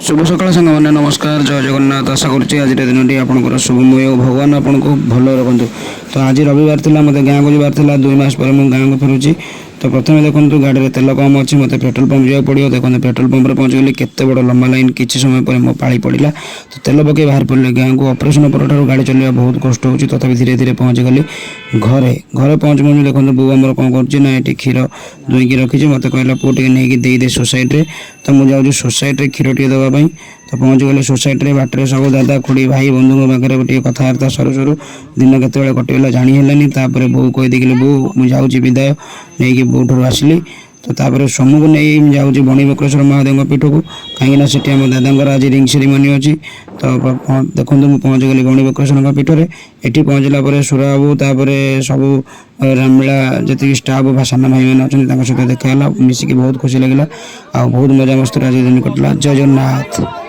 शुभ सकाल सांग मैंने नमस्कार जय जगन्नाथ आशा करुँचे आज दिन आपंकर शुभमय भगवान आपन को भल रखु। तो आज रविवार था मत गाँव को जबार 2 मास पर मुझे गाँव को फेरुची। तो प्रथम देखो गाड़ी में तेल कम अच्छी मत पेट्रोल पंप जावाक पड़ो। देखो पेट्रोल पंप पहुँच गली केते बड़ लंबा लाइन किसी समय पर मो पाली पड़ा। तो तेल पकई बाहर पड़े गाँव को ऑपरेशन पर गाड़ी चलवा बहुत कष्ट हो तथा धीरे धीरे पहुँच गली घरे घरे पहुँच पहुँच देखो बो आमर कौन कर ये क्षीर दुईकी रखी मत कहला पुओ टे नहीं दे सोसाइटी। तो मुझे जाऊँ सोसाइटी क्षीर टे देवाई। तो पहुँच गले सोसाइटी बाटर सब दादा खुड़ी भाई बंधु पाखे टे कथबार्ता सरू सरू दिन केत कटिगला जानी। बो कही देखिए बो मुझे जाऊँगी विदाय नहीं बो ठूँ आसली। तो तापर समूह को नहीं जाऊँगी बणी बक्रेश्वर महादेव पीठ को कहीं से आम दादा आज रिंग सेरिमनी अच्छी। तो देखो मुझे पहुँच गली बणी बक्रेश्वर पीठ में ये पहुँचला सुरा बाबू तापर सब रामलीला जी स्टाफ भाषाना भाई मैंने अच्छा सहित देखा मिसिकी बहुत खुशी लगे आ बहुत मजा मस्त आज दिन कटला। जय जगन्नाथ।